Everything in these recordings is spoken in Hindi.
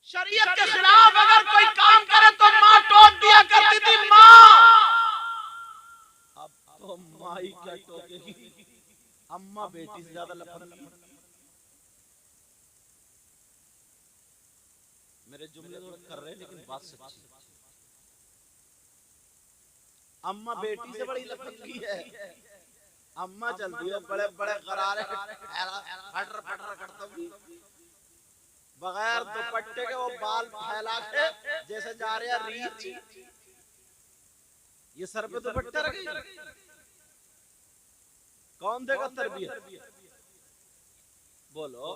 शरीयत के खिलाफ अगर कोई काम करे तो माँ टोक दिया करती थी माँ। अब तो माँ ही क्या टोकेगी, अम्मा बेटी से ज्यादा लफंगी। मेरे जुमले तो कर रहे हैं लेकिन बात सच्ची। अम्मा बेटी से बड़ी लफंगी है। अम्मा चलती है बड़े बड़े गरारे फटर फटर करते हुए, बगैर दुपट्टे के वो बाल फैला के जैसे जा रहे हैं रीछ। ये सर पे दुपट्टा रखे, कौन देगा तरबियत? बोलो।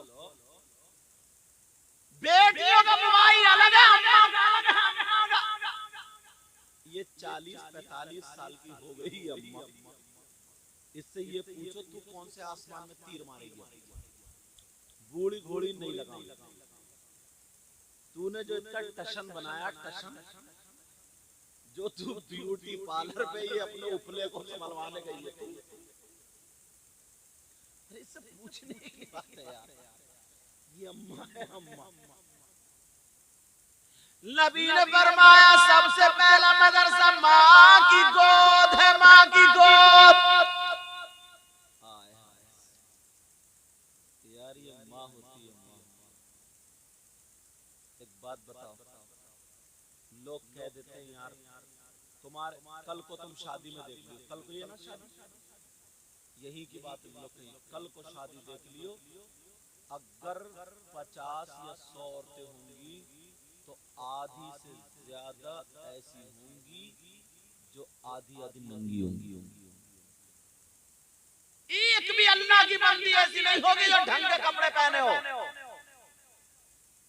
बेटियों का मोबाइल अलग है, अम्मा का अलग है, अम्मा का। ये 40-45 साल की हो गई अम्मा, इससे ये पूछो तू कौन से आसमान में तीर मारेगी? बूढ़ी घोड़ी नहीं लगा। तूने जो इतना टशन बनाया, टशन जो तू ब्यूटी पार्लर पे ही अपने उपले को संभलवाने गई है, अरे इससे पूछने की बात है यार। ये अम्मा है अम्मा। नबी ने फरमाया सबसे पहला मदरसा माँ की गोद है, माँ की गोद। यार ये माँ होती है माँ। एक बात बताओ, लोग कह देते हैं यार तुम्हारे कल को तुम शादी में देख लियो, कल को ये ना शादी, यही की बात लोग कहीं, कल को शादी देख लियो, अगर 50 या 100 औरतें होंगी तो आधी से ज्यादा ऐसी होंगी जो आधी आधी नंगी होंगी। एक भी अल्लाह की बंदी ऐसी नहीं होगी जो ढंग के कपड़े पहने हो।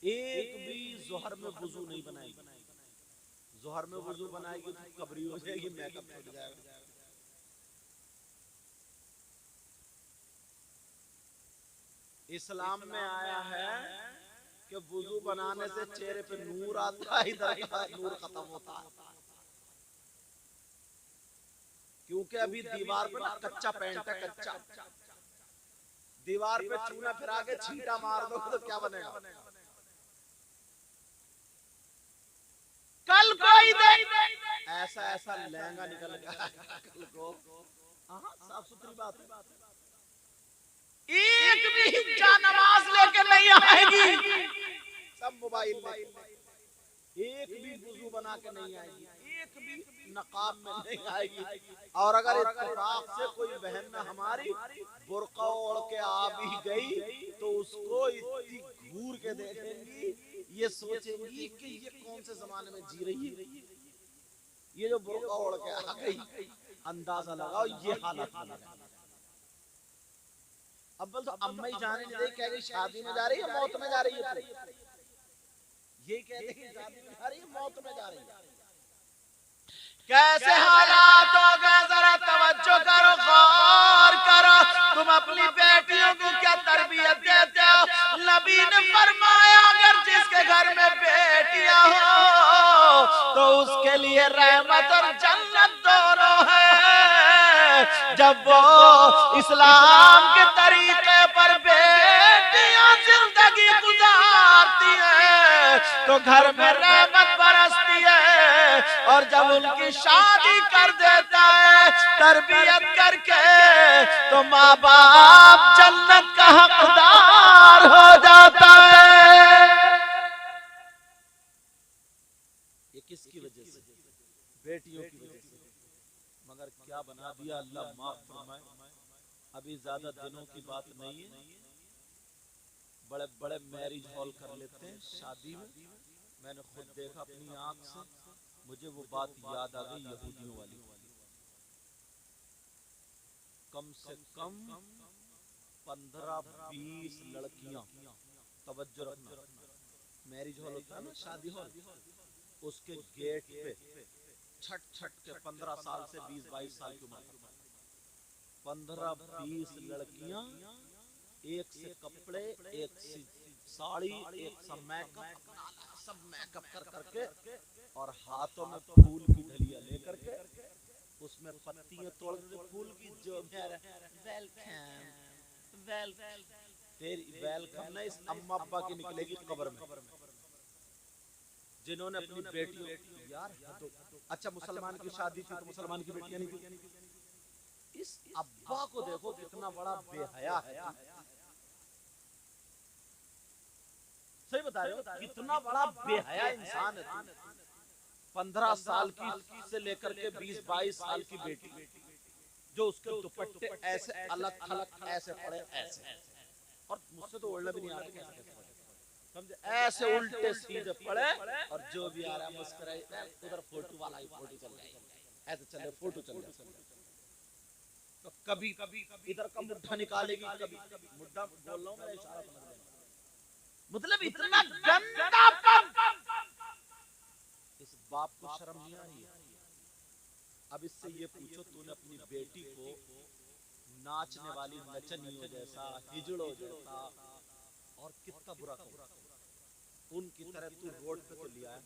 एक भी जोहर में वुजू नहीं बनाएगी। जोहर में वुजू बनाएगी तो कबरी हो जाएगी, मेकअप छूट जाएगा। इस्लाम में आया है कि वुजू बनाने से चेहरे पे नूर आता है, इधर का नूर खत्म होता है। क्योंकि अभी दीवार पे ना कच्चा पेंट है, कच्चा। दीवार पे चूना फिरा के छींटा मार दो तो क्या बनेगा? कल कोई देख ऐसा ऐसा लहंगा निकल गया कल को, साफ सुथरी बात है। एक भी जा नमाज लेके नहीं आएगी, सब मोबाइल में। एक भी वुजू बना के नहीं आएगी, एक भी नकाब में नहीं आएगी। और अगर इत्तेफाक से कोई बहन ना हमारी बुर्का ओढ़ के आ भी गई तो उसको इतनी घूर के देखेंगी, ये सोचेंगी कि ये कौन से जमाने में जी रही है, ये जो बुर्का ओढ़ के आ गई। अंदाजा लगाओ ये हालत। अब बोल तो अम्मा ही जाने नहीं दे, कह रही शादी में जा रही है मौत में जा रही है। ये कहते हैं शादी में जा रही है मौत में जा रही है। कैसे हालात हो गए जरा तवज्जो करो, गौर करो। तुम अपनी बेटियों को क्या तरबियत देते हो? नबी ने फरमाया अगर जिसके घर में बेटियां हो तो उसके लिए रहमत और जन्नत दोनों है। जब वो इस्लाम के तरीके पर बेटियां जिंदगी गुजारती है तो घर में रहमत बरसती है। और जब उनकी शादी कर देता है तरबियत करके तो माँ बाप जन्नत का हकदार हो जाता है। ये किसकी वजह से? बेटियों की वजह से। मगर क्या बना दिया अल्लाह माफ फरमाए। अभी ज्यादा दिनों की बात नहीं है, बड़े बड़े मैरिज हॉल कर लेते हैं शादी में। मैंने खुद देखा अपनी आंख से, मुझे वो बात याद आ गई यहूदियों वाली। कम से कम 15-20 लड़कियां, तवज्जो रखना, मैरिज हॉल होता है ना शादी हॉल, उसके गेट पे छट छट के 15 साल से 20-22 साल की उम्र 15-20 लड़कियां, एक से कपड़े, एक से साड़ी, एक से मेकअप, सब मेकअप कर करके और हाथों में फूल की ढलिया लेकर के उसमें पत्तियां तोड़ के फूल की, जो मेरा वेलकम तेरी वेलकम नहीं, इस अम्मा अब्बा की निकलेगी कब्र में। जिन्होंने अपनी बेटियों यार तो अच्छा मुसलमान की शादी थी तो मुसलमान की बेटियां नहीं थी। इस अब्बा को देखो कितना बड़ा बेहया है, सही बता रहे हो, कितना बड़ा बेहया इंसान है। 15 साल की से लेकर के 20-22 साल की बेटी जो उसके दुपट्टे ऐसे अलग थलग ऐसे पड़े ऐसे, और मुझसे तो ओढ़ना भी नहीं आता समझे, ऐसे उल्टे सीधे पड़े और जो भी आ रहा है मुस्कुराए, उधर फोटो वाला ही फोटो चल जाए, ऐसे चले फोटो चल जाए। तो कभी इधर का मुद्दा निकालेगी, कभी मुद्दा बोल रहा हूं मैं, इशारा समझ लेना, मतलब इतना गंदापन। इस बाप को शर्म नहीं आ रही है? अब इससे ये पूछो, तूने अपनी बेटी को नाचने वाली नचनियों जैसा, हिजड़ों जैसा और कितना बुरा कहा, उनकी तरह तू रोड पे तो लिया है,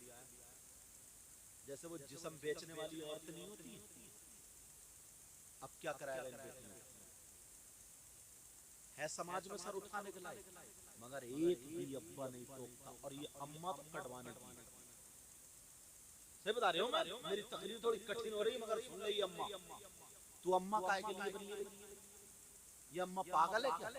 जैसे वो जिस्म बेचने वाली औरत नहीं होती। अब क्या कराएगा इन बेटियों है समाज में सर उठाने के लायक, मगर एक भी अब्बा नहीं टोकता, और ये अम्मा को कटवाने की। सही बता रहे हो मैं, मेरी तकरीर थोड़ी कठिन हो रही है मगर सुन ले, ये अम्मा, तू अम्मा काहे के लिए बनी है? ये अम्मा पागल है क्या?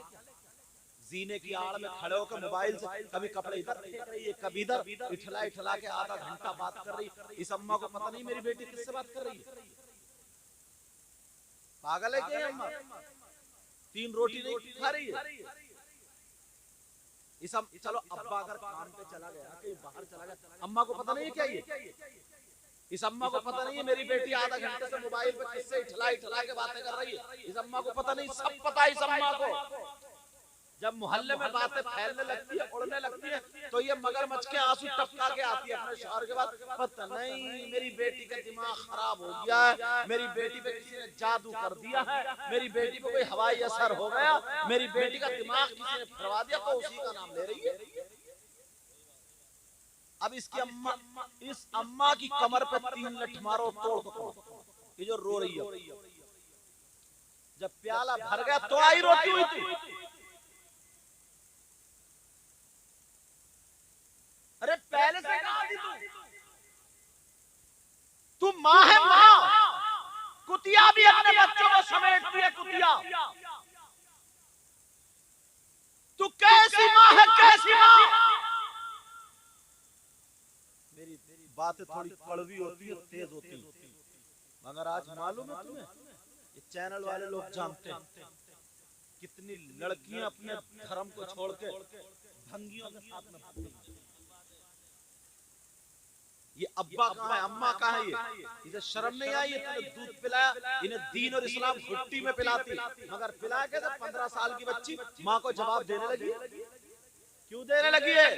जीने की आड़ में खड़े होकर मोबाइल से कभी कपड़े इधर फेंक रही है, कभी इधर इठला के आधा घंटा बात कर रही। इस अम्मा को पता नहीं मेरी बेटी किससे बात कर रही है? पागल है क्या ये अम्मा? 3 रोटी नहीं खा रही है? इस चलो अब्बा अगर काम पे चला गया, कहीं बाहर चला गया, अम्मा को पता नहीं है क्या ये? इस अम्मा को पता नहीं है मेरी बेटी आधा घंटे से मोबाइल पे किससे इठला के बातें कर रही है? इस अम्मा को पता नहीं? सब पता है इस अम्मा को। जब मोहल्ले में बातें फैलने लगती है, उड़ने लगती है, तो ये मगरमच्छ के आंसू टपका के आती है अपने शौहर के बाद, पता नहीं मेरी बेटी का दिमाग खराब हो गया है, मेरी बेटी पे किसी ने जादू कर दिया है, मेरी बेटी पे कोई हवाई असर हो गया, मेरी बेटी का दिमाग किसी ने फिरवा दिया, तो उसी का नाम ले रही है। अब इसकी अम्मा, इस अम्मा की कमर पे 3 लठ मारो तोड़ दो, ये जो रो रही है। जब प्याला भर गया तो आई रोती हुई थी। अरे पहले से कहा थी तू माँ है, माँ। कुतिया भी अपने बच्चों को समेटती है, कुतिया। तू कैसी माँ है, कैसी माँ? मेरी बातें थोड़ी कड़वी होती है, तेज होती है, मगर आज मालूम है तुम्हें, ये चैनल वाले लोग जानते हैं कितनी लड़कियां अपने धर्म को छोड़ के भंगियों के साथ में भागती हैं। ये अब्बा कहाँ है, अम्मा कहाँ है? ये इसे शर्म नहीं आई? इन्हें दूध पिलाया, इन्हें दीन और इस्लाम घुट्टी में पिलाती, मगर पिला के 15 साल की बच्ची माँ को जवाब देने लगी। क्यों देने लगी है?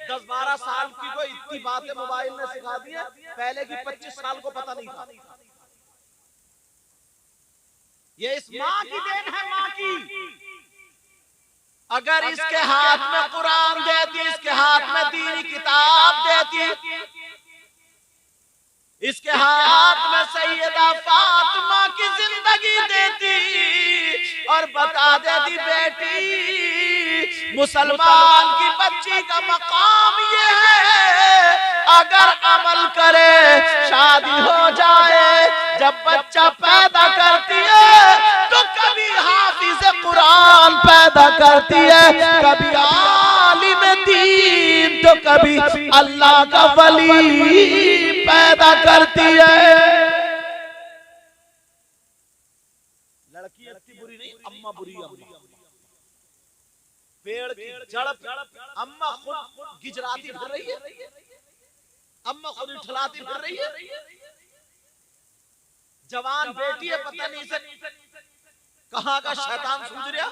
10-12 साल की को इतनी बातें मोबाइल ने सिखा दी है, पहले की 25 साल को पता नहीं था। ये इस माँ की देन है, माँ की। अगर इसके हाथ में कुरान देती, इसके हाथ में दीनी किताब देती, इसके हाथ में सैयदा फातिमा की जिंदगी देती और बता देती बेटी मुसलमान की बच्ची का मकाम ये है, अगर अमल करे शादी हो जाए, जब बच्चा पैदा करती है तो कभी हाफिज कुरान पैदा करती है, कभी आलिम दीन, तो कभी अल्लाह का वली पैदा करती है। लड़की इतनी बुरी नहीं, अम्मा बुरी। अम्मा पेड़ की जड़, अम्मा खुद गिजराती फिर रही है, अम्मा खुद उठलाती फिर रही है। जवान बेटी है, पता नहीं से कहां का शैतान सूझ रहा,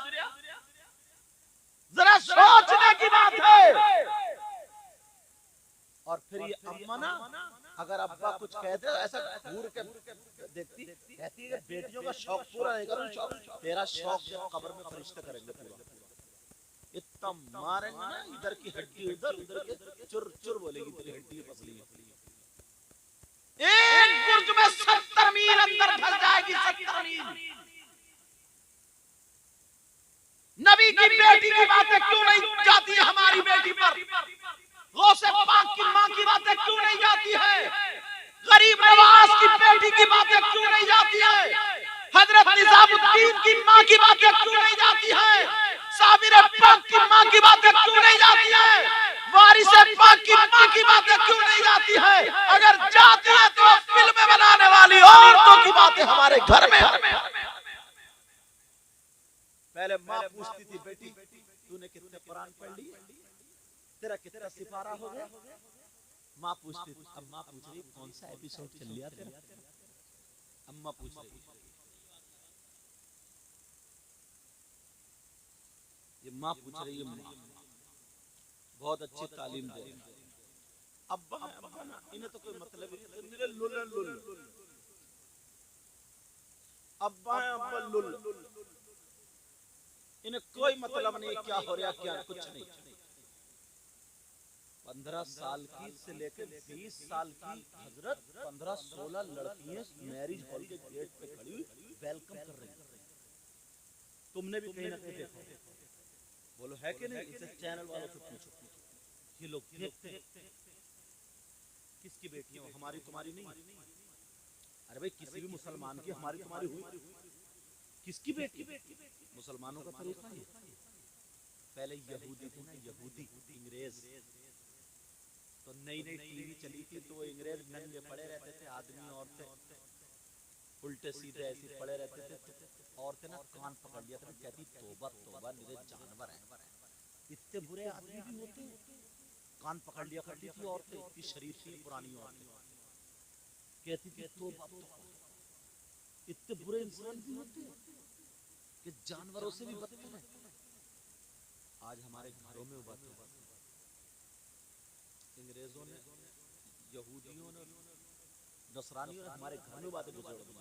जरा सोचने की बात है। और फिर ये अम्मा ना, अगर अब्बा कुछ कहते तो ऐसा घूर के देखती, कहती है बेटियों का शौक पूरा नहीं करूं, शौक तेरा शौक जब कब्र में फरिश्ते करेंगे पूरा। इतना मारेंगे ना, इधर की हड्डी उधर, उधर के चुर चुर बोलेगी तेरी हड्डी पसली। एक बुर्ज में 70 मील अंदर ढल जाएगी, 70 मील। नबी की बेटी की बातें क्यों नहीं जाती है हमारी बेटी पर? गौसे पाक की मां की बातें क्यों नहीं सलाहुद्दीन की माँ की बातें क्यों नहीं जाती हैं? साबिर पाक की माँ की बातें क्यों नहीं जाती हैं? वारिस पाक की माँ की बातें क्यों नहीं जाती हैं? अगर जाती है तो फिल्में बनाने वाली औरतों की बातें हमारे घर में। पहले माँ पूछती थी, बेटी तूने कितने कुरान पढ़ लिए, तेरा कितना सिपारा हो गया? माँ पूछती थी। अब माँ पूछ रही कौन सा एपिसोड चल लिया तेरा? अम्मा पूछ रही ये माँ पूछ रही है, माँ बहुत अच्छी तालीम दे रही है। अब्बा अब्बा ना इन्हें तो कोई मतलब ही नहीं, मेरे लुल लुल अब्बा अब्बा लुल, इन्हें कोई मतलब नहीं क्या हो रहा क्या कुछ नहीं। 15 साल की से लेकर 20 साल की हजरत 15-16 लड़कियां मैरिज हॉल के गेट पे खड़ी हुई वेलकम कर रही हैं। तुमने भी कहीं ना कहीं देखा, बोलो है कि नहीं? इसे चैनल वालों से पूछो, ये लोग देखते हैं किसकी बेटियां हो, हमारी तुम्हारी नहीं। अरे भाई किसी भी मुसलमान की हमारी तुम्हारी हुई, किसकी बेटी? मुसलमानों का तरीका है। पहले यहूदी थे ना, यहूदी अंग्रेज, तो नई नई टीवी चली थी तो वो अंग्रेज नंगे पड़े रहते थे, आदमी औरतें उल्टे सीधे ऐसे पड़े रहते थे, तो औरतें ना कान पकड़ लिया था, कहती तौबा तौबा निरे जानवर हैं, इतने बुरे आदमी भी होते हैं। कान पकड़ लिया करती थी औरतें, इतनी शरीफ थी पुरानी औरतें, कहती थी तौबा तौबा, इतने बुरे इंसान भी होते हैं कि जानवरों से भी बदतर है। आज हमारे घरों में बात है, अंग्रेजों ने, यहूदियों ने, नसरानियों ने हमारे घर में बातें गुजर दी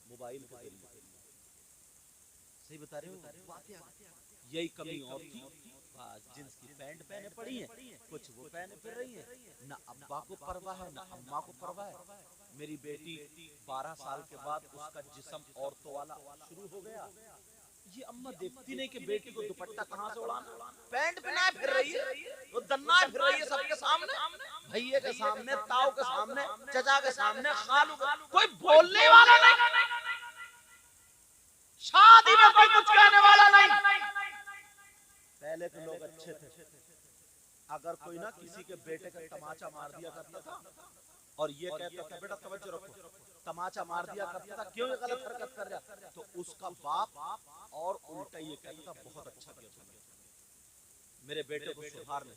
मोबाइल के जरिए। सही बता रहे हो बातें, यही कमी और थी। जींस की पैंट पहने पड़ी है, कुछ वो पहने फिर रही है, ना अब्बा को परवाह है ना अम्मा को परवाह है। मेरी बेटी 12 साल के बाद उसका जिस्म औरतों वाला शुरू हो गया। ये अम्मा देखती नहीं कि बेटी को दुपट्टा कहाँ से उड़ाना, पैंट पहनाए फिर रही है, वो दन्ना फिर रही है सबके सामने, भैये के सामने, ताऊ के सामने, चचा के सामने, खालू, कोई बोलने वाला नहीं, शादी में कोई कुछ कहने वाला नहीं। पहले के लोग अच्छे थे, अगर कोई ना किसी के बेटे का तमाचा मार दिया करता था और ये कहता था बेटा तवज्जो रखो, तमाचा मार दिया करता था, क्यों ये गलत हरकत कर रहा, तो उसका बाप और उल्टा ये कहता था बहुत अच्छा किया तुमने, मेरे बेटे को सुधार ले।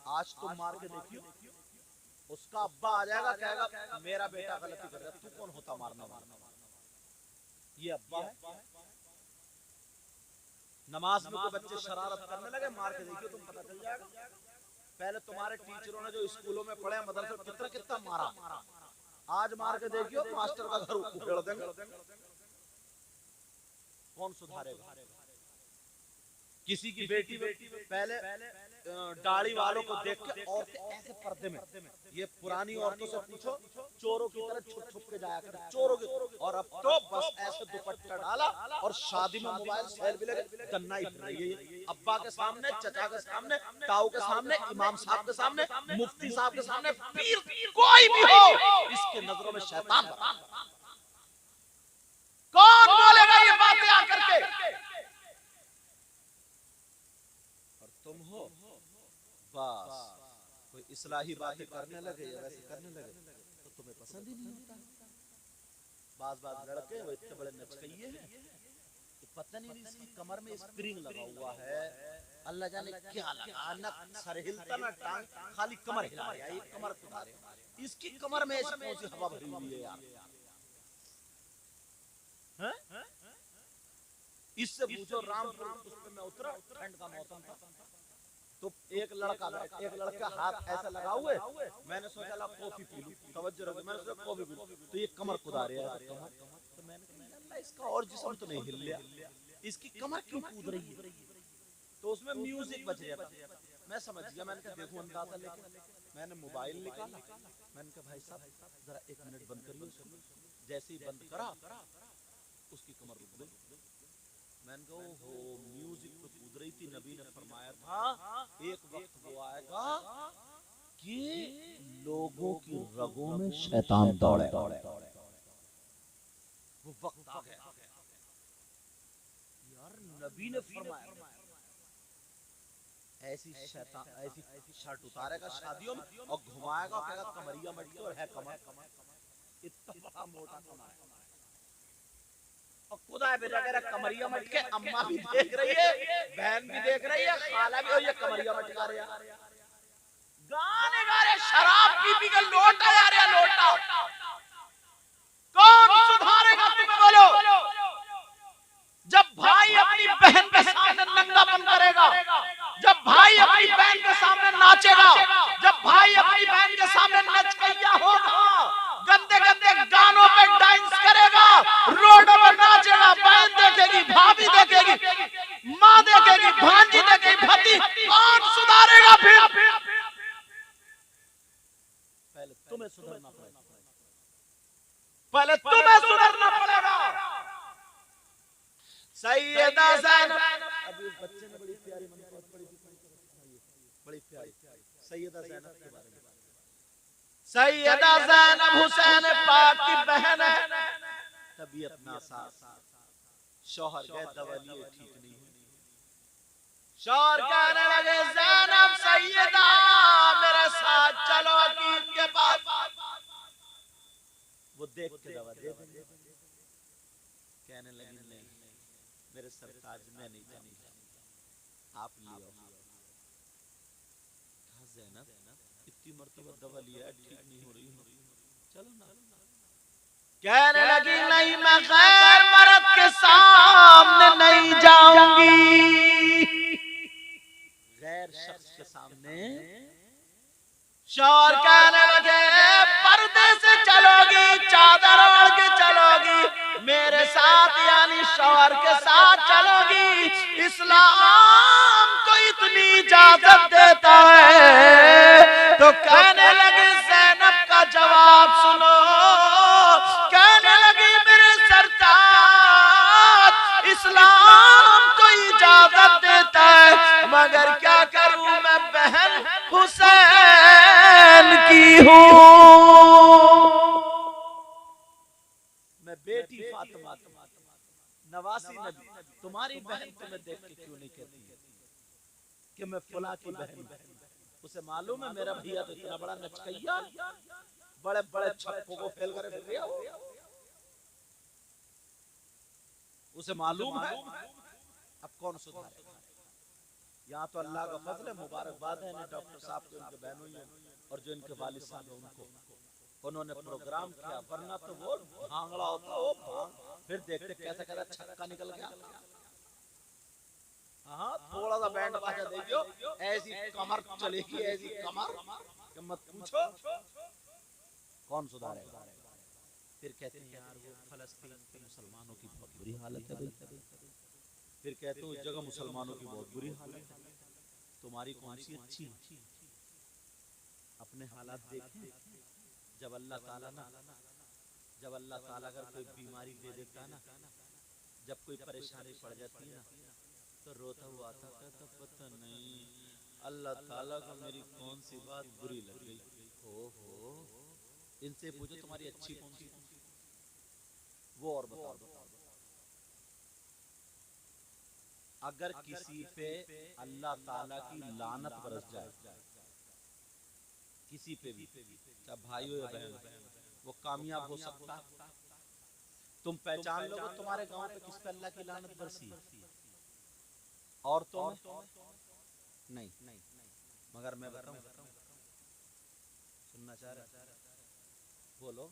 आज तुम मार के देखियो, उसका अब्बा आ जाएगा कहेगा मेरा बेटा गलती कर रहा है, तू कौन होता मारने वाला? ये अब्बा है। नमाज में कोई बच्चे शरारत करने लगे, मार के देखियो तुम पता चल जाएगा। पहले तुम्हारे टीचरों ने जो स्कूलों में पढ़े मदरसे में कितना कितना मारा, आज मार के देखियो मास्टर का घर उखेड़ देंगे, कौन सुधारेगा? किसी की बेटी पहले दाढ़ी वालों को देख के औरतें ऐसे पर्दे में, ये पुरानी औरतों से पूछो, चोरों की तरह छुप छुप के जाया कर, चोरों की, और अब तो बस ऐसे दुपट्टा डाला और शादी में मोबाइल सेल्फी लेके गन्ना ही फिर रही है, अब्बा के सामने, चचा के सामने, ताऊ के सामने, इमाम साहब के सामने, मुफ्ती साहब के सामने, पीर कोई भी हो, इसके नजरों में शैतान। कौन बोलेगा ये बातें आकर के? और तुम हो बस कोई इस्लाही बातें करने लगे या वैसे करने लगे तो तुम्हें पसंद ही नहीं होता। बाज लड़के वो इतने बड़े नचकइये हैं कि पता नहीं इसकी कमर में स्प्रिंग लगा हुआ है, अल्लाह जाने क्या लगा, न सर हिलता ना टांग, खाली कमर हिला रहा है, ये कमर खुदा रहा है, इसकी कमर में ऐसी कौन सी हवा भरी हुई है यार? इससे पूछो रामपुर पुष्प में उतरा, ठंड का मौसम था, तो एक लड़का हाथ ऐसा लगा हुए, मैंने सोचा ला कॉफी पी लूं, तवज्जो रखो, मैंने सोचा कॉफी पी लूं, तो ये कमर खुदा रहा है, तो मैंने कहा अल्लाह इसका और जिस्म तो नहीं हिल रहा, इसकी कमर क्यों कूद रही है? तो उसमें म्यूजिक बज रहा था, मैं समझ गया, मैंने कहा देखूं अंदाजा लेके, मैंने मोबाइल निकाला, मैंने कहा भाई साहब जरा 1 मिनट बंद करिए, जैसे ही बंद करा उसकी कमर रुक गई। मैंने कहा ओहो म्यूजिक तो कूद रही थी, नबी ने फरमाया था एक वक्त वो आएगा कि लोगों की रगों में शैतान दौड़े, वो वक्त आ गया। नबी ने फरमाया ऐसी शैतान ऐसी शर्ट उतारेगा शादियों में और घुमाएगा और कहेगा कमरिया मटके और है कमर, इतना बड़ा मोटा कमर और खुदा बेटा कह रहा कमरिया मटके। अम्मा भी देख रही है, बहन भी देख रही है, खाला भी, और ये कमरिया मटका रहे गाने गा रहे, शराब पी के लोटा जा रहा लोटा। कौन सुधारेगा तुम्हें बोलो? जब भाई अपनी बहन के सामने नंगापन करेगा, जब भाई अपनी बहन के सामने नाचेगा, जब भाई अपनी बहन के सामने नचकैया होगा, गंदे गंदे गानों पे डांस करेगा, रोडों पर नाचेगा, बहन देखेगी, भाभी देखेगी, माँ देखेगी, भांजी देखेगी, भती, कौन सुधारेगा फिर? पहले तुम्हें सुधरना पड़ेगा, पहले तुम्हें सुधरना पड़ेगा। सैयदा ज़ैनब, अभी उस बच्चे ने बड़ी प्यारी मनफ़त पढ़ी, बड़ी प्यारी सैयदा ज़ैनब के बारे में। सैयदा ज़ैनब हुसैन पाक की बहन है, तबीयत नासाज, शौहर गए दवा लिए ठीक नहीं हुई। शौहर कहने लगे ज़ैनब सैयदा मेरे साथ चलो अकील के पास, वो देख के दवा दे देंगे। कहने लगी नहीं मेरे सरताज में नहीं जाऊंगा, आप लियो। कहा ज़ैनब इतनी मर्तबा दवा लिया ठीक नहीं हो रही, चलो ना। कहने लगी नहीं मैं गैर मर्द के सामने नहीं जाऊंगी, गैर शख्स के सामने। शौहर कहने लगे पर्दे से चलोगी, चादर ओढ़ के चलोगी मेरे साथ, यानी शौहर के साथ चलोगी, इस्लाम तो इतनी इजाजत देता है। तो कहने लगे ज़ैनब का जवाब सुनो, कहने लगी मेरे सरताज इस्लाम तो इजाजत देता है, मगर क्या करूं मैं बहन हुसैन की हूं, मैं बेटी फातिमा नवासी नबी तुम्हारी बहन तुम्हें देख के क्यों नहीं कहती है कि मैं फुला की बहन? उसे मालूम है मेरा भैया तो इतना बड़ा नचकैया, बड़े बड़े छक्कों को फेल कर फिर रहा हो, उसे मालूम है। अब कौन सुधारेगा? यहाँ तो अल्लाह का फजल है, मुबारकबाद है इन्हें डॉक्टर साहब के, उनके बहनों और जो इनके वालिद साहब हैं उनको, उन्होंने प्रोग्राम किया, वरना तो वो भांगड़ा होता वो भांग, फिर देखते कैसा कैसा छक्का निकल गया। हाँ थोड़ा सा बैंड बाजा दे दो, ऐसी कमर चलेगी, ऐसी कमर कि मत पूछो। कौन सुधारेगा? फिर कहते हैं यार वो फलस्तीन के मुसलमानों की बहुत बुरी हालत है भाई, फिर कहते हैं उस जगह मुसलमानों की बहुत बुरी हालत है, तुम्हारी कौन सी अच्छी? अपने हालात देखें। जब अल्लाह ताला अगर कोई बीमारी दे देता है ना, जब कोई परेशानी पड़ जाती है ना, तो रोता हुआ आता, कहता पता नहीं अल्लाह ताला को मेरी कौन सी बात बुरी लग गई। ओहो, इनसे पूछो तुम्हारी अच्छी कौन सी, वो और बताओ। अगर किसी पे अल्लाह ताला की लानत बरस जाए, किसी पे भी, चाहे भाई हो या बहन, वो कामयाब हो सकता? तुम पहचान लोगे तुम्हारे गांव पे किस पे अल्लाह की लानत बरसी है? औरतों में नहीं, मगर मैं बताऊं, सुनना चाह रहे? बोलो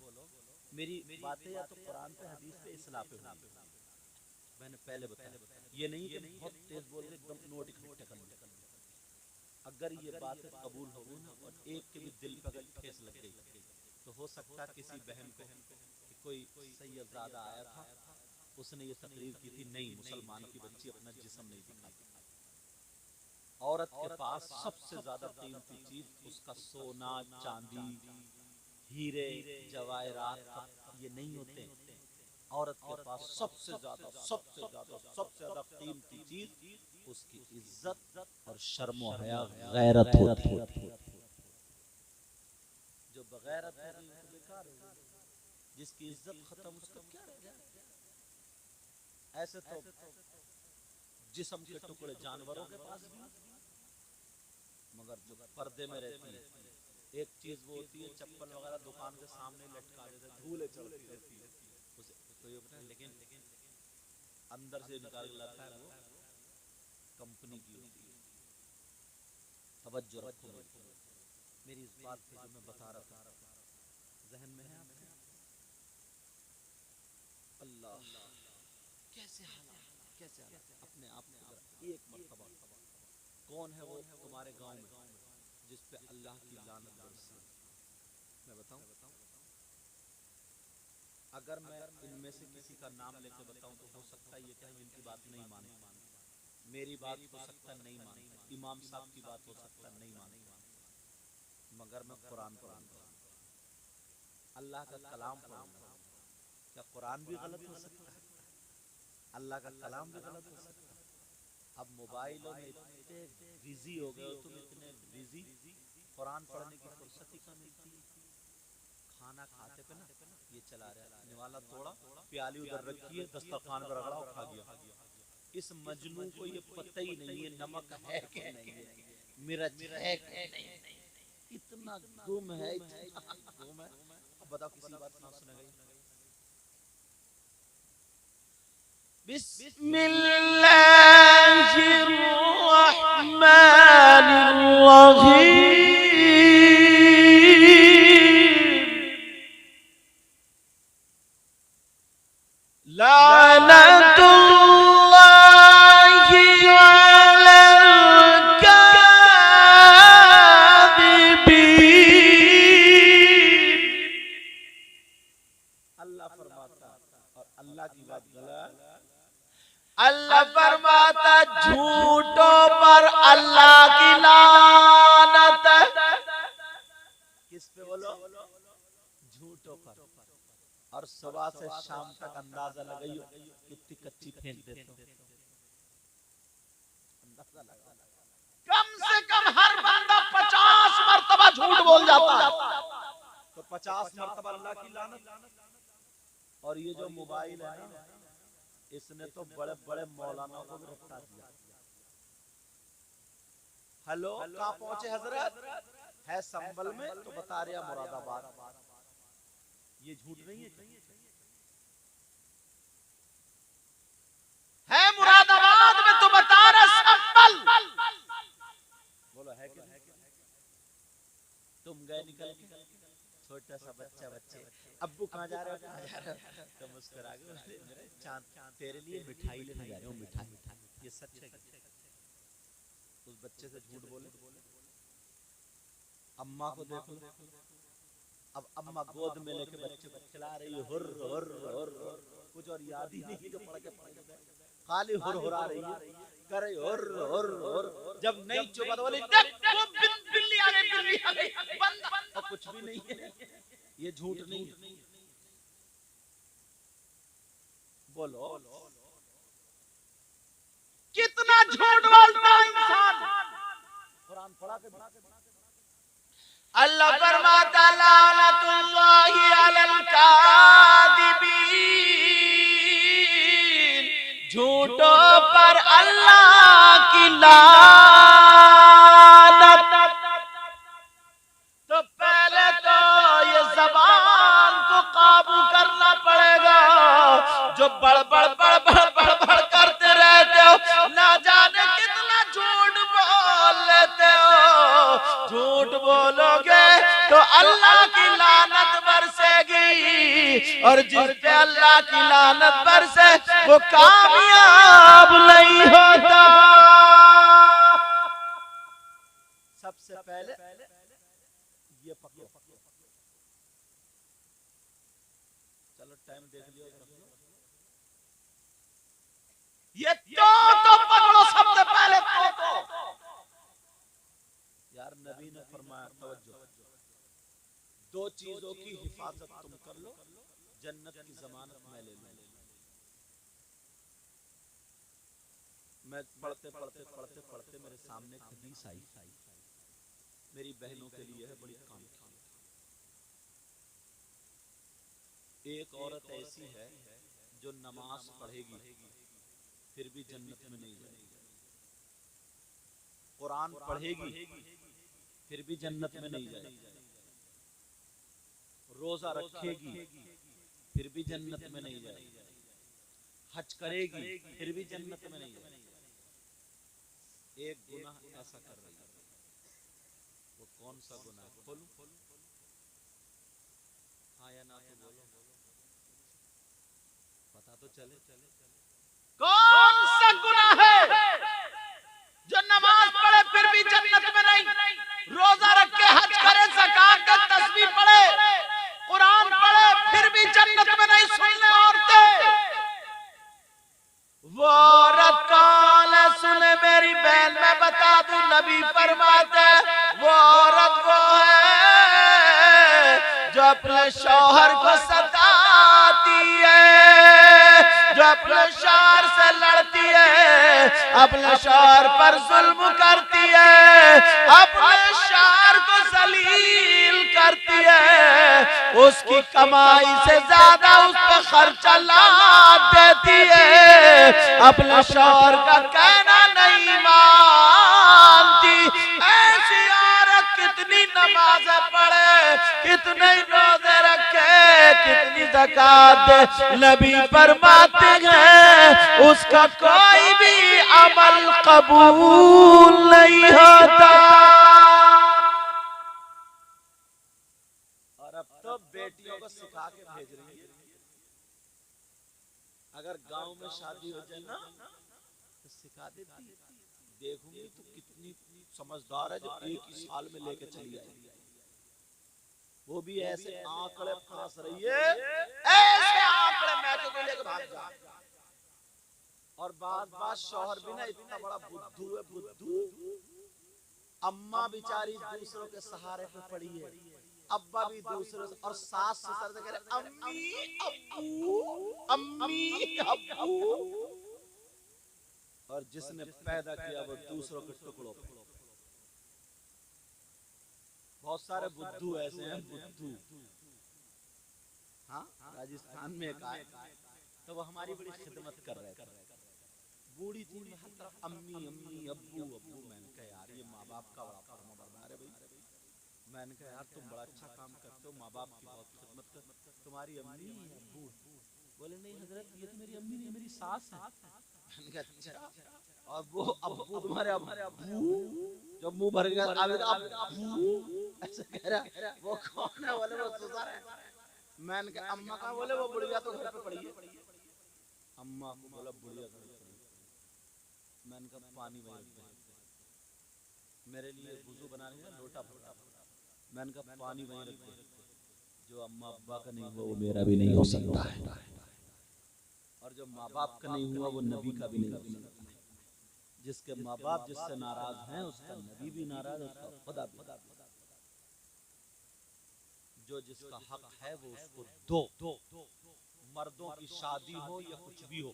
मेरी बातें या तो कुरान पे हदीस पे इस्लाह पे होंगी। मैंने पहले बताया ये नहीं कि बहुत तेज बोल के एकदम नोट इकट्ठे कर ले। अगर ये बात कबूल हो गई ना और एक के भी दिल पे अगर ठेस लग गई तो हो सकता किसी बहन को कि कोई सैयदजादा आया था, उसने ये तकरीर की थी नहीं मुसलमान की बच्ची अपना जिस्म नहीं दिखाती। औरत के पास सबसे ज्यादा कीमती चीज उसका सोना, चांदी, हीरे, जवाहरात ये नहीं होते। औरत के पास सबसे ज्यादा कीमती चीज उसकी इज्जत और शर्म व हया, गैरत होती है। जो बगैरत है वो बेकार है, जिसकी इज्जत खत्म उसका क्या रह गया? ऐसे तो जिस्म के टुकड़े जानवरों के पास भी, मगर जो पर्दे में रहती है। एक चीज वो होती है चप्पल वगैरह दुकान के सामने लटका देते, धूले चढ़ती रहती है उसे तो ये पता है, लेकिन अंदर से निकाल लाता है वो कंपनी की होती है। तवज्जो रखो मेरी इस बात पे जो मैं बता रहा था, जहन में है आपके? अल्लाह कैसे हालात, कैसे हालात। अपने आप को एक मर्तबा, कौन है वो तुम्हारे गांव में जिस पे अल्लाह की लानत बरसी? मैं बताऊं? अगर मैं इनमें से किसी का नाम लेके बताऊं तो हो सकता है ये कहें इनकी बात नहीं मानता, मेरी बात हो सकता नहीं मानता, इमाम साहब की बात हो सकता नहीं मानता, मगर मैं कुरान पढ़ूंगा, अल्लाह का कलाम पढ़ूंगा। क्या कुरान भी गलत हो सकता है? अल्लाह का कलाम भी गलत हो सकता है? अब मोबाइलों में इतने बिजी हो गए हो तुम, इतने बिजी, कुरान पढ़ने की फुर्सत ही कहाँ मिलती है। खाना खाते पे ना ये चला रहा है, निवाला तोड़ा, प्याली उधर रखी है, दस्तरखान पर रगड़ा और खा गया। इस मजनू को ये पता ही नहीं है नमक है कि नहीं है, मिर्च है कि नहीं, इतना गुम है, इतना गुम है। अब बताओ किसी बात ना सुनेगा? बिस्मिल्लाहिर्रहमानिर्रहीम। लानतुल्लाहि अलल काज़िबीन। अल्लाह फरमाता, और अल्लाह की बात गलत, अल्लाह फरमाता झूठों पर अल्लाह की लानत। किस पे बोलो? झूठों पर। और सुबह से शाम तक अंदाजा लगाइयो कितनी कच्ची फेंक देते हो, अंदाजा लगा। कम से कम हर बंदा 50 मरतबा झूठ बोल जाता है। तो 50 मरतबा अल्लाह की लानत। और ये जो मोबाइल है ना, इसने तो बड़े बड़े मौलानाओं को भी रफ्तार दिया। हेलो, कहाँ पहुंचे हजरत? है संभल में, तो बता रहा मुरादाबाद। ये झूठ नहीं है? है मुरादाबाद में तो बता रहा संभल। बोलो है क्या? तुम गए निकल के, छोटा सा बच्चा, बच्चे अब्बू कहाँ जा रहे हो, कहाँ जा रहे हो? तो मुस्कुरा के मेरे चांद तेरे लिए मिठाई लेने जा रहे हो, मिठाई। ये सच है? उस बच्चे से झूठ बोले। अम्मा को देखो, अब अम्मा गोद में लेके बच्चे को खिला रही है, हुर हुर हुर, कुछ और याद ही नहीं जो पढ़ के खाली हुर हुरा रही है, करे हुर हुर हुर। जब नहीं चुका तो बोले बिल्ली आ गई, बिल्ली आ गई, बंद। और कुछ भी नहीं है। ये झूठ नहीं है? बोलो कितना झूठ बोलता इंसान। कुरान पढ़ा के अल्लाह फरमाता लानतुल्लाहि अलल काज़िबीन। झूठों पर अल्लाह की लानत। तो पहले तो ये ज़बान को काबू करना पड़ेगा। जो बड़बड़ बड़बड़ बड़बड़ करते रहते हो, ना जाने कितना झूठ बोल लेते हो। झूठ बोलोगे तो अल्लाह की लानत बरसेगी, और जिस पे अल्लाह की लानत बरसे वो कामयाब नहीं होता। सबसे पहले ये पकड़ो। चलो टाइम देख लियो, ये तो पकड़ो सबसे पहले तो। यार नबी ने फरमाया, तवज्जो, दो चीजों की हिफाजत तुम कर लो, जन्नत की जमानत मैं ले लूं। मैं पढ़ते पढ़ते पढ़ते पढ़ते मेरे सामने हदीस आई, मेरी बहनों के लिए है बड़ी काम की। एक औरत ऐसी है जो नमाज पढ़ेगी, फिर भी जन्नत में नहीं जाएगी। कुरान पढ़ेगी फिर भी जन्नत में नहीं जाएगी। रोजा रखेगी फिर भी जन्नत में नहीं जाएगी। हज करेगी फिर भी जन्नत में नहीं जाएगी। एक गुनाह ऐसा कर रही है, वो कौन सा गुनाह? खोलू हाँ या ना तो बोलो, पता तो चले। कौन सा गुनाह है जो नमाज पढ़े फिर भी जन्नत में नहीं, रोजा रखे, हज करे, ज़कात दे, तस्बीह पढ़े, कुरान पढ़े, फिर भी जन्नत में नहीं? सुन ले औरतें, वो औरत कौन है? सुने मेरी बहन, मैं बता दूं, नबी फरमाते वो औरत वो है जो अपने शौहर को सताती है, जो अपने शौहर से लड़ती है, अपने शौहर पर जुल्म करती है, अपने शौहर को जलील करती है, उसकी कमाई से ज्यादा उस पर खर्चा लाद देती है, अपने शौहर का कहना नहीं मानती। ऐसी औरत कितनी नमाज़ें पढ़े, कितने रोजे रखे, कितनी ज़कात दे, नबी फरमाते हैं उसका कोई भी अमल कबूल नहीं होता। और अब तो बेटियों को सिखा के भेज रही है, अगर गांव में शादी हो जाए ना तो सिखा देती। देखूंगी तो कितनी समझदार है जो एक ही साल में लेके चली आएगी। वो भी ऐसे आंकड़े फांस रही है, ऐसे आंकड़े मैं तो लेके भाग जा। और बात शौहर भी ना इतना बड़ा बुद्धू है, बुद्धू। अम्मा बेचारी दूसरों के सहारे पे पड़ी है, अब्बा भी दूसरों से, और सास ससुर से कह रहे अम्मी अब्बू, अम्मी अब्बू। और जिसने पैदा किया वो दूसरों के टुकड़ों पे। बहुत सारे बुद्धू ऐसे हैं, बुद्धू। हाँ, राजस्थान में एक आए तो वो हमारी बड़ी खिदमत कर रहे थे। बूढ़ी थी, हर तरफ अम्मी अम्मी अब्बू अब्बू। मैंने कहा यार ये माँ बाप का बड़ा फर्मा बरदार है भाई। मैंने कहा यार तुम बड़ा अच्छा काम करते हो, माँ बाप की बहुत खिदमत कर, तुम्हारी अम्मी अब्बू? बोले नहीं हजरत ये तो मेरी अम्मी नहीं, मेरी सास है। मैंने कहा अच्छा, और वो अब्बू तुम्हारे अब्बू? जब मुंह भर गया अब्बू ऐसे कह रहा, वो कौन है? बोले वो ससुर है। मैंने कहा अम्मा कहाँ? बोले वो बुढ़िया तो घर पे पड़ी है। अम्मा को बोला बुढ़िया घर पे पड़ी। मैंने कहा पानी वहीं रख दे, मेरे लिए वुजू बना रही है, लोटा भरता। मैंने कहा पानी वहीं रख दे, जो अम्मा अब्बा का नहीं हुआ वो मेरा भी नहीं हो सकता है, और जो माँ बाप का नहीं हुआ वो नबी का भी नहीं हो सकता है। जिसके माँ बाप जिससे नाराज हैं उसका नबी भी नाराज, उसका खुदा भी। जो जिसका हक है वो उसको दो। मर्दों की शादी हो या कुछ भी हो,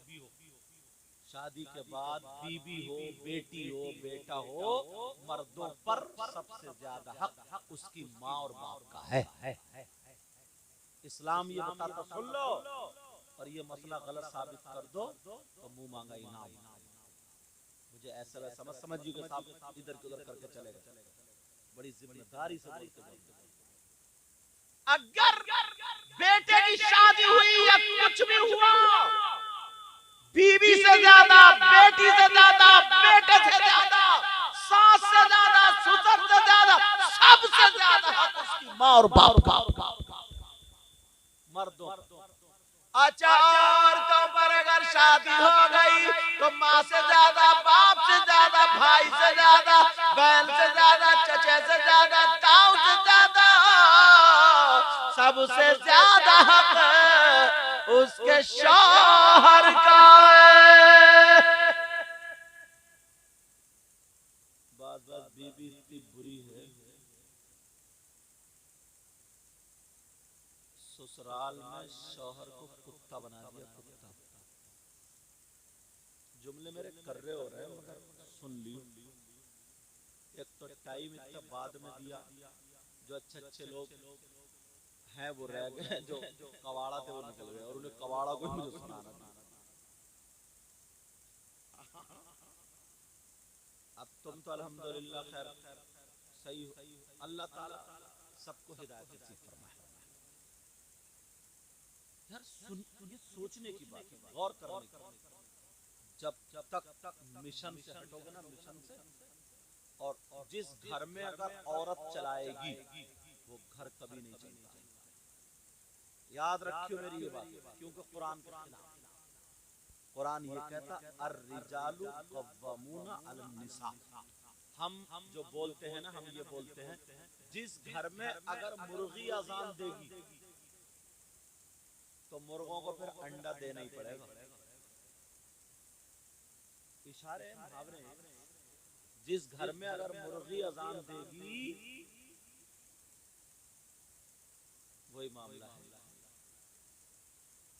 शादी के बाद बीबी हो, बेटी हो, बेटा हो, मर्दों पर सबसे ज्यादा हक उसकी माँ और बाप का है। इस्लाम ये बताता, सुन लो, और ये मसला गलत साबित कर दो तो मुंह मांगा इनाम। मुझे ऐसा वैसा समझ जी के साथ इधर के उधर करके चलेगा। बड़ी जिम्मेदारी से बोलते बोलते। अगर बेटे की शादी हुई या कुछ भी हुआ, बीवी से ज्यादा, बेटी से ज्यादा, बेटे से ज्यादा, सास से ज्यादा, ससुर से ज्यादा, सबसे ज्यादा हक उसकी माँ और बाप का। मर्दों अच्छा, औरतों पर अगर शादी हो गई तो माँ से ज्यादा, बाप से ज्यादा, भाई से ज्यादा, बहन से ज्यादा, चचे से ज्यादा, ताऊ से ज्यादा, सबसे ज्यादा हक उसके शौहर का है। बस बीबी इतनी बुरी है, ससुराल में शौहर को कुत्ता बना दिया, कुत्ता। जुमले मेरे कर्रे हो रहे हैं मगर सुन लियो। एक तो टाइम इतना बाद में दिया, जो अच्छे अच्छे लोग हैं वो रह गए, जो कवाड़ा थे वो निकल गए, और उन्हें कवाड़ा को मुझे सुनाना था। अब तुम तो अल्हम्दुलिल्लाह खैर सही हो, अल्लाह ताला सबको हिदायत नसीब फरमाए। यार ये सोचने की बात है, गौर करने की। जब तक मिशन से हटोगे ना, मिशन से, और जिस घर में अगर औरत चलाएगी वो घर कभी नहीं चलता। याद रखियो मेरी ये बात, क्योंकि कुरान के खिलाफ। कुरान ये कहता अर्रिजालु कव्वामूना अलन निसा। हम जो बोलते हैं ना, हम ये बोलते हैं जिस घर में अगर मुर्गी अजान देगी तो मुर्गों को फिर अंडा देना ही पड़ेगा। इशारे मुहावरे। जिस घर में अगर मुर्गी अजान देगी वही मामला है।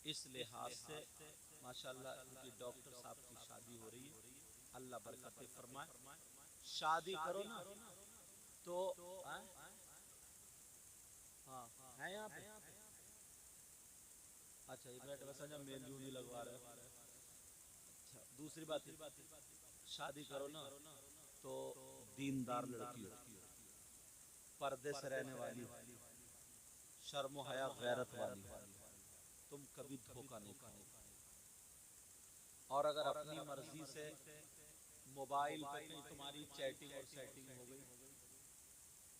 इस लिहाज से माशाल्लाह उनकी डॉक्टर साहब की शादी हो रही है, अल्लाह बरकत फरमाए। शादी करो ना तो हाँ है यहाँ पे। अच्छा ये बैठ वैसा जब मेल जूली लगवा रहे हो। अच्छा दूसरी बात है, शादी करो ना तो दीनदार लड़की हो, पर्दे से रहने वाली, शर्म हया गैरत वाली, तुम कभी धोखा नहीं खाओगे। और अगर अपनी मर्जी से मोबाइल पे कहीं तुम्हारी चैटिंग और सेटिंग हो गई,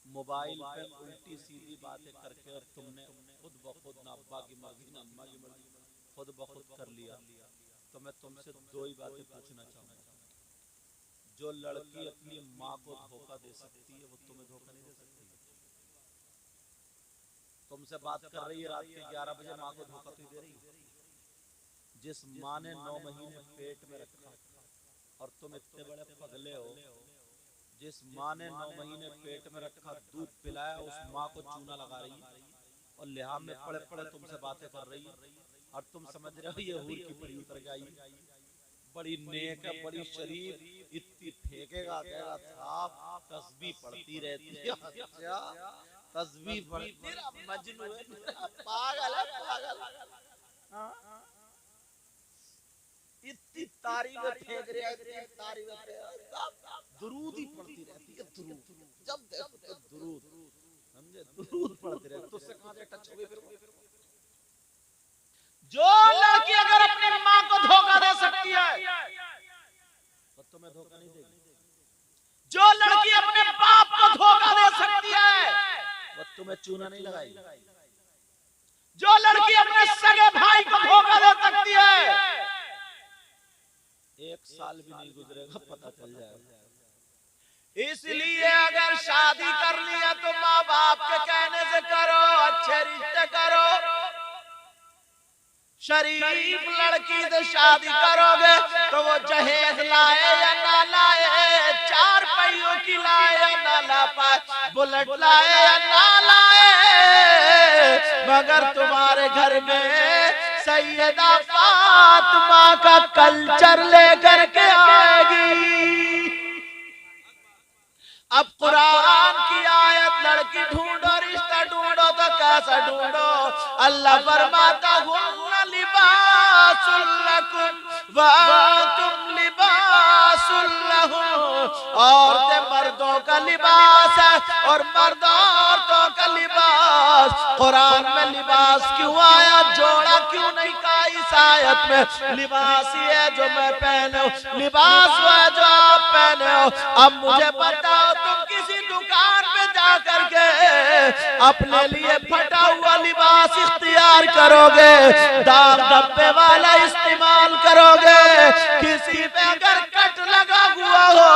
मोबाइल पे उल्टी सीधी बातें करके और तुमने खुद ब खुद ना अब्बा की मर्जी ना अम्मा की मर्जी खुद ब खुद कर लिया, तो मैं तुमसे दो ही बातें पूछना चाहूंगा। जो लड़की अपनी माँ को धोखा दे सकती है वो तुम्हें धोखा नहीं दे सकती। तुमसे बात कर रही है रात के 11 बजे, माँ को धोखा तो दे रही है। जिस माँ ने 9 महीने पेट में रखा और तुम इतने बड़े पगले हो, जिस माँ ने 9 महीने पेट में रखा, दूध पिलाया, उस माँ को चूना लगा रही है और लिहाज में पड़े पड़े तुमसे बातें कर रही है, और तुम समझ रहे हो ये हूर की परी उतर गई, बड़ी नेक है, बड़ी शरीफ, इतनी फेंकेगा कहेगा साहब तस्बीह पढ़ती रहती है। अच्छा तस्बीह पढ़ती, मजनू है, पागल है, पागल। इतनी तारीफ फेंक रही है, इतनी तारीफ, दुरूद ही पढ़ती रहती है, दुरूद, जब देखो तो दुरूद, समझे, दुरूद पढ़ती रहती। तुझसे कहां से टच हुई फिर? जो लड़की अगर अपनी माँ को धोखा दे सकती है तो तुम्हें धोखा नहीं देगी। जो लड़की अपने बाप को धोखा दे सकती है वो तुम्हें चूना नहीं लगाएगी। जो लड़की अपने सगे भाई को धोखा दे सकती है, 1 साल भी नहीं गुजरेगा पता चल जाएगा। इसलिए अगर शादी कर लिया तो माँ बाप के कहने से करो, अच्छे रिश्ते करो। शरीफ लड़की से शादी करोगे तो वो जहेज लाए या ना लाए, 4 पहियों की लाए या ना ला पाए, बुलेट लाए या ना लाए, मगर तुम्हारे घर में सैयदा फातिमा का कल्चर लेकर के आएगी। अब कुरान की आयत, लड़की ढूंढो, रिश्ता ढूंढो तो कैसा ढूंढो? अल्लाह फरमाता हुन्ना लिबासुल लकुम व अंतुम लिबासुल लहुम। औरतें मर्दों का लिबास है और मर्द औरतों का लिबास। कुरान में लिबास क्यों आया, जोड़ा क्यों नहीं कहा? इस आयत में लिबास ही है जो मैं पहने हूं, लिबास वो है जो आप पहने हो। अब मुझे बताओ, तुम किसी दुकान पे जा करके अपने लिए फटा हुआ लिबास इख्तियार करोगे, दाग धब्बे वाला इस्तेमाल करोगे? किसी पे अगर कट लगा हुआ हो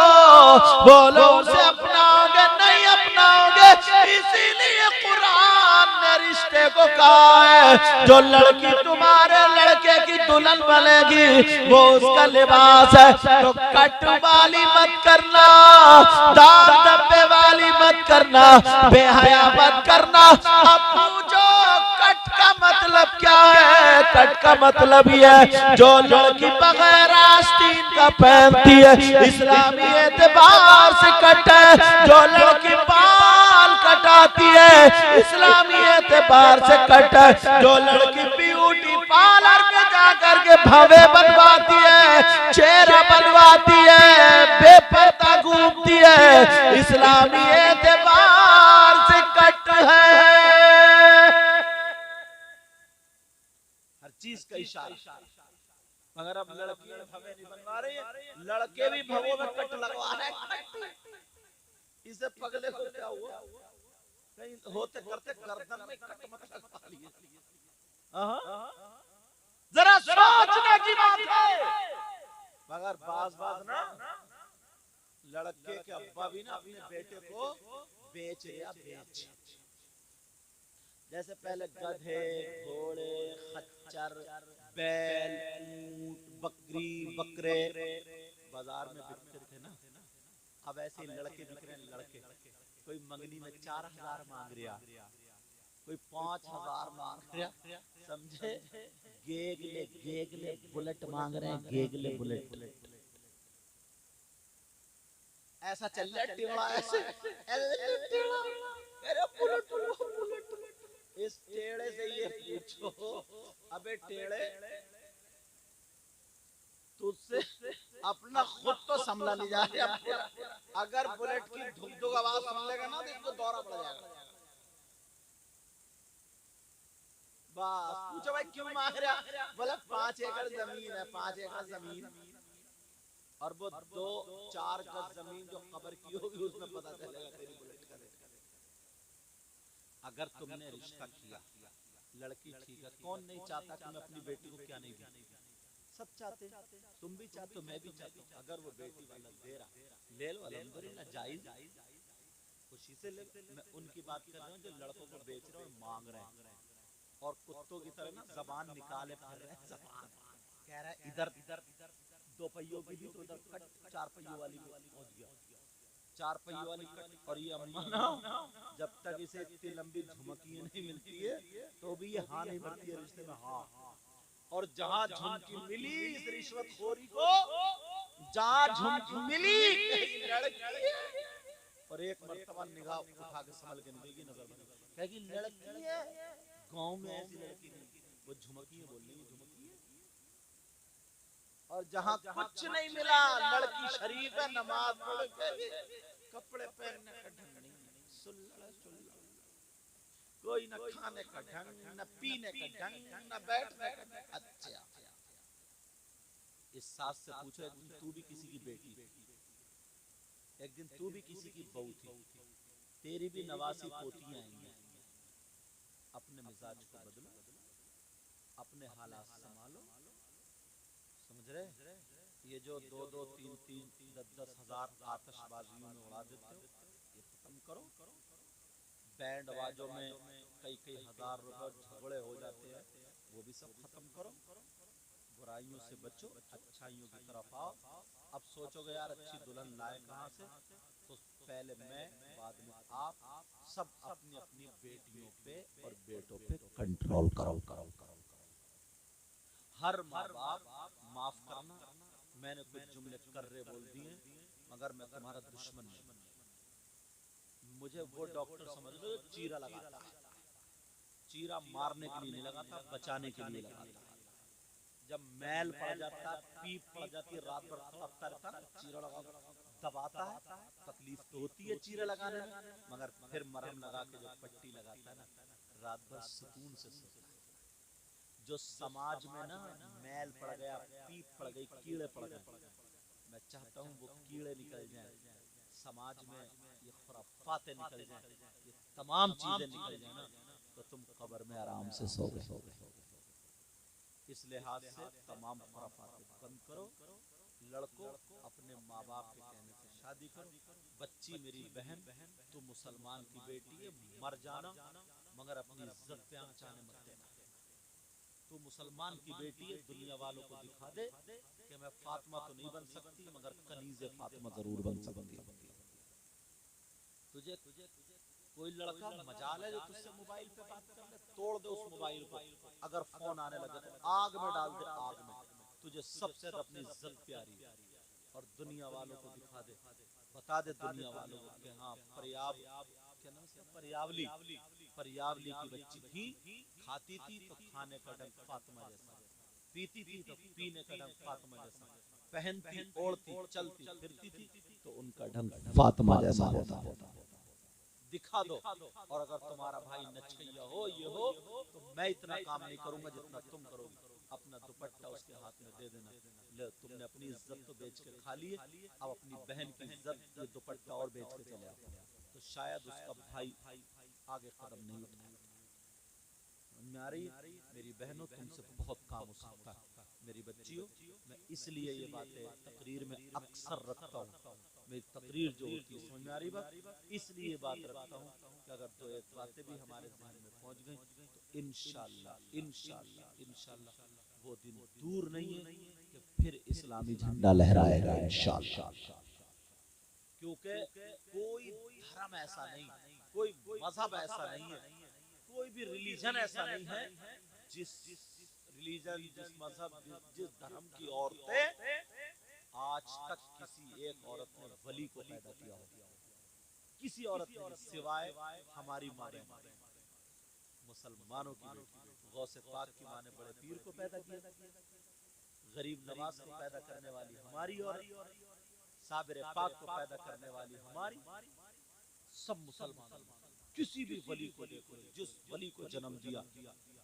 बोलो उसे अपनाओगे? नहीं अपनाओगे। इसीलिए कुरान ने रिश्ते को कहा है जो लड़की तुम्हारे लड़के की दुल्हन बनेगी वो उसका लिबास है, तो कट वाली मत करना, दाग धब्बे वाली मत करना, बेहया मत करना। अब पूछो कट का मतलब क्या है? कट का मतलब ये है जो लड़की बगैर आस्तीन का पहनती है, इस्लामी एतबार से कट है। जो लड़की बाल कटाती है, इस्लामी एतबार से कट है। जो लड़की ब्यूटी पार्लर में जा करके भवे बनवाती है, चेहरा बनवाती है, बेपर्दा घूमती है, इस्लामी एतबार से कट है। हर चीज का इशारा। मगर अब लड़कियां भवे नहीं बनवा रही है, लड़के भी भवों में कट लगवा रहे हैं। इसे पगले को क्या हुआ, कहीं होते करते गर्दन में कट मत लगवा लिए। जरा सोचने की बात है। मगर बाज ना लड़के के अब्बा भी ना अपने बेटे को बेच या बेच। जैसे पहले गधे, घोड़े, खच्चर, बैल, ऊंट, बकरी, बकरे बाजार में बिकते थे ना, अब ऐसे लड़के बिक रहे हैं। लड़के कोई मंगनी में 4000 मांग रहा, कोई 5000 मांग रहा, समझे? गेगले बुलेट मांग रहे हैं, गेगले बुलेट। ऐसा चल रहा है टेढ़ा, ऐसे टेढ़ा, अरे बुलेट। इस टेढ़े से ये पूछो, अबे टेढ़े तुझसे अपना खुद तो संभला नहीं जा रहा। अगर बुलेट की धुक धुक आवाज सुन लेगा ना तो इसको दौरा पड़ जाएगा। बस पूछो भाई क्यों मांग रहा, बोला 5 एकड़ जमीन है, 5 एकड़ जमीन और वो 2-4 गज जमीन जो कब्र की होगी उसमें पता चलेगा तेरी बुलेट का रेट। अगर तुमने रिश्ता किया, लड़की ठीक है, कौन नहीं चाहता कि मैं अपनी बेटी को क्या नहीं दूं? सब चाहते, तुम भी चाहते हो, मैं भी चाहता हूँ। अगर वो बेटी वाला दे रहा, ले लो, अल्हम्दुलिल्लाह, जायज, खुशी से ले। मैं उनकी बात कर रहा हूँ जो लड़कों को बेच रहे और मांग रहे हैं और कुत्तों की तरह ना जबान निकाले फिर रहे हैं। जबान कह रहा है इधर 2 पहियों की भी तो इधर कट, 4 पहियों वाली पहुंच गया, 4 पहियों वाली कट। और ये अम्मा ना जब तक इसे इतनी लंबी झुमकी नहीं मिलती है तो भी ये हाँ नहीं भरती है रिश्ते में। हाँ, और जहां झुमकी मिली इस रिश्वतखोरी को, जहां झुमकी मिली लड़की, और एक मर्तबा निगाह उठा के संभल के निकलेगी, नजर बनी कहेगी लड़की है, गांव में ऐसी लड़की नहीं, वो झुमकी है, बोल रही है झुमकी है। और जहां कुछ नहीं मिला, लड़की शरीफ है, नमाज पढ़ के, कपड़े पहनने का ढंग नहीं, कोई न खाने का ढंग, न पीने का ढंग, न बैठने का ढंग। अच्छा, इस सास से पूछो, एक दिन तू भी किसी की बेटी, एक दिन तू भी किसी की बहू थी, तेरी भी नवासी पोतियां आएंगी। अपने मिजाज को बदलो, अपने हालात संभालो, समझ रहे? ये जो 2-2, 3-3, 10-10 हजार आतिशबाजियों में उड़ा देते हो, ये खत्म करो। बैंड आवाजों में कई हजार रुपए झगड़े हो जाते हैं, वो भी सब खत्म करो। बुराइयों से बचो, अच्छाइयों की तरफ आओ। अब सोचोगे यार अच्छी दुल्हन लाए कहाँ से, तो पहले मैं, बाद में आप, सब अपनी अपनी बेटियों पे और बेटों पे कंट्रोल करो। हर माँ बाप माफ करना, मैंने कुछ जुमले कर्रे बोल दिए, मगर मैं तुम्हारा दुश्मन नहीं। मुझे वो डॉक्टर समझ लो जो चीरा लगाता है, चीरा मारने के लिए नहीं लगाता, बचाने के लिए लगाता। जब मैल पड़ जाता, पीप पड़ जाती है, रात भर तड़पता रहता है, चीरा लगा दबाता है, तकलीफ तो होती है चीरा लगाने में, मगर फिर मरहम लगा के जो पट्टी लगाता है ना, रात भर सुकून से सोता है। जो समाज में ना मैल पड़ गया, पीप पड़ गई, कीड़े पड़ गए, मैं चाहता हूँ वो कीड़े निकल जाएं, समाज में ये खुराफातें निकल जाएं, ये तमाम चीजें निकल जाएं ना, तो तुम कब्र में आराम से सो गए। इस लिहाज से तमाम खुराफातें बंद करो। लड़कों, अपने माँ बाप के कहने से शादी करो। बच्ची मेरी बहन, तू मुसलमान की बेटी है, मर जाना मगर अपनी इज्जत पे आंच आने मत देना। तू मुसलमान की बेटी है, दुनिया वालों को दिखा दे कि मैं फातिमा तो नहीं बन सकती मगर कनीज़े फातिमा जरूर बन सकती। तुझे कोई लड़का मजाल है जो तुझसे मोबाइल पे बात कर ले, तोड़ दे उस मोबाइल को। अगर फोन आने लगे तो आग में डाल दे, आग में। तुझे सबसे अपनी इज्जत प्यारी है, और दुनिया वालों को दिखा दे, बता दे दुनिया वालों को कि हाँ परियावली की बच्ची घी खाती थी तो खाने का ढंग फातिमा जैसा। पीती थी तो पीने का ढंग फातिमा जैसा, पहनती ओढ़ती चलती फिरती थी तो उनका ढंग फातिमा जैसा होता। दिखा दो, और अगर तुम्हारा भाई नचैया हो ये हो तो मैं इतना काम नहीं करूंगा जितना तुम करोगे। अपना दुपट्टा उसके हाथ में दे देना, ले तुमने अपनी इज्जत तो बेच के खा लिए, अब अपनी बहन की इज्जत ये दुपट्टा और बेच के चले आओ, तो शायद उसका भाई आगे कदम नहीं उठाएगा। मेरी बहनों, तुमसे बहुत काम हो सकता है। मेरी बच्चियों, मैं इसलिए ये बातें तकरीर में अक्सर रखता हूँ। मेरी तकरीर जो होती है, समझ में आ रही बात, इसलिए ये बात रखता हूँ कि अगर तो एक बातें भी हमारे ध्यान में पहुंच गई तो इंशाअल्लाह इंशाअल्लाह इंशाअल्लाह वो दिन दूर नहीं है कि फिर इस्लामी झंडा लहराएगा इंशाअल्लाह। क्योंकि कोई धर्म ऐसा नहीं, कोई मजहब ऐसा नहीं है, कोई भी रिलीजन ऐसा नहीं है जिस रिलीजन, जिस मजहब, जिस धर्म की औरतें आज तक किसी एक औरत ने वली को पैदा किया हो, किसी औरत ने, सिवाय हमारी माँ मुसलमानों की बेटी गौसे पाक की माँ ने बड़े पीर को पैदा किया, गरीब नवाज को पैदा करने वाली हमारी औरत, साबिर पाक को पैदा करने वाली हमारी, सब मुसलमान। किसी भी वली को देखो, जिस वली को जन्म दिया,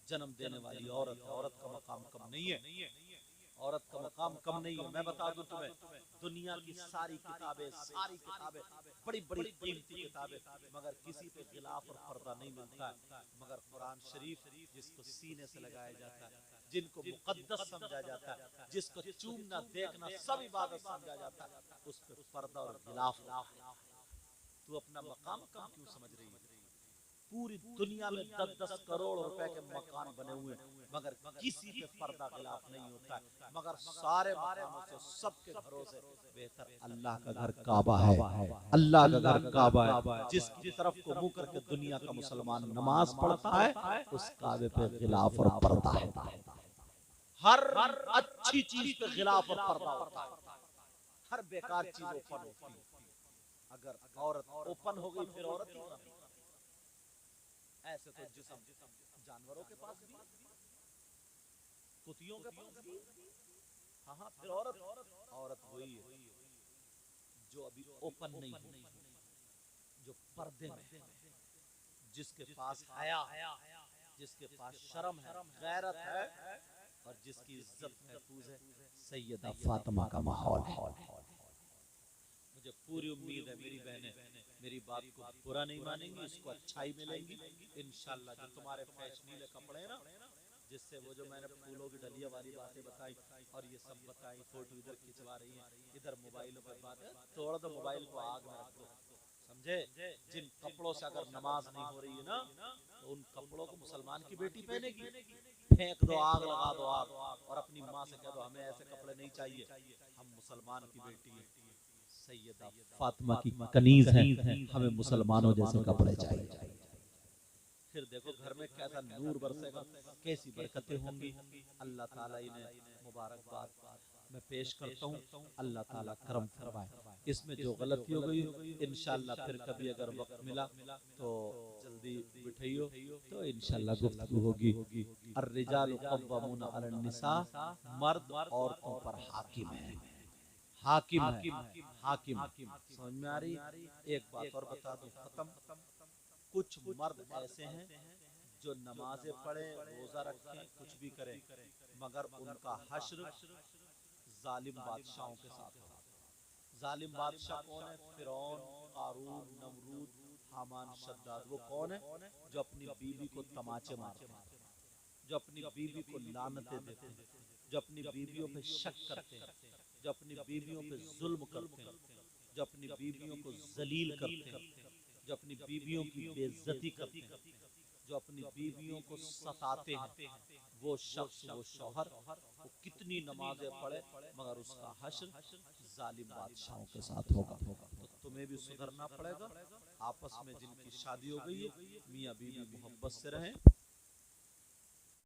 जन्म देने वाली औरत, औरत का मकाम कम नहीं है, औरत का मकाम कम नहीं है। मैं बता दूं तुम्हें, दुनिया की सारी किताबें बड़ी बड़ी कीमती किताबें, मगर किसी पे गिलाफ और पर्दा नहीं मिलता है, मगर कुरान शरीफ जिसको सीने से लगाया जाता है, जिनको मुकद्दस समझा जाता है, जिसको चूमना देखना सब इबादत समझा जाता है, उस पे पर्दा और गिलाफ। तू अपना मकाम कम क्यों समझ रही है? पूरी दुनिया में 10-10 करोड़ रुपए के मकान बने हुए हैं, मगर किसी पे पर्दा गिलाफ नहीं होता है, मगर सारे मकानों से, सबके घरों से बेहतर अल्लाह का घर काबा है। अल्लाह का घर काबा है, जिसकी तरफ को मुंह करके दुनिया का मुसलमान नमाज पढ़ता है, उस काबे पे गिलाफ और पर्दा है। हर अच्छी चीज पे गिलाफ और पर्दा होता है, हर बेकार चीज ओपन होती है। अगर औरत ओपन हो गई फिर औरत ही नहीं। ऐसे तो जिस्म जानवरों के पास भी, कुतियों के पास भी, हाँ फिर औरत वही है जो अभी ओपन नहीं हुई, जो पर्दे में, जिसके पास हया, जिसके पास शर्म है, गैरत है, और जिसकी इज्जत महफूज है, सैयदा फातिमा का माहौल है। मुझे पूरी उम्मीद है मेरी बहनें मेरी बात को बुरा नहीं मानेंगी, इसको अच्छाई मिलेंगी इंशाल्लाह। जो तुम्हारे फैशनीले कपड़े ना, जिससे वो जो मैंने फूलों की डलिया वाली बातें बताई और ये सब बताई, फोटो इधर खिंचवा रही हैं, इधर मोबाइलों पर बात है, तोड़ दो मोबाइल को, आग में रख दो, समझे? जिन कपड़ों से अगर नमाज नहीं हो रही है ना, तो उन कपड़ों को मुसलमान की बेटी पहनेगी, फेंक दो, आग लगा दो, आग। और अपनी माँ से कह दो हमें ऐसे कपड़े नहीं चाहिए, हम मुसलमान की बेटी है, सैयदा फातिमा की कनीज हैं, हमें मुसलमानों जैसे कपड़े चाहिए। फिर देखो घर में कैसा नूर बरसेगा, कैसी बरकतें होंगी। अल्लाह ताला इन्हें मुबारकबाद मैं पेश करता हूँ, अल्लाह ताला करम फरमाए। इसमें जो गलती हो गई इंशाल्लाह फिर कभी अगर वक्त मिला तो जल्दी बिठाइयो, तो इंशाल्लाह गुफ्तगू होगी। अर्रिजालु क़व्वामूना अलन्निसा, मर्द औरतों पर हाकिम है, हाकिम है, हाकिम। समझ में आ रही? एक बात और बता दूं, खत्म। कुछ मर्द ऐसे हैं जो नमाजें पढ़े, रोजा रखें, कुछ भी करें, मगर उनका हश्र जालिम बादशाहों के साथ होगा। जालिम बादशाह कौन है? फिरौन, कारून, नमरूद, हामान, शद्दाद। वो कौन है? जो अपनी बीवी को तमाचे मारते हैं, जो अपनी बीवी को लानतें देते हैं, जो अपनी बीवियों पे शक करते हैं, जो अपनी बीवियों पे जुल्म करते हैं, जो अपनी बीवियों को जलील करते हैं, जो अपनी बीवियों की बेइज्जती करते हैं, जो अपनी बीवियों को सताते हैं, वो शख्स, वो शौहर, वो कितनी नमाजें पढ़े मगर उसका हश्र जालिम बादशाहों के साथ होगा। तो तुम्हें भी सुधरना पड़ेगा। आपस में जिनकी शादी हो गई है, मियाँ बीवी मोहब्बत से रहें।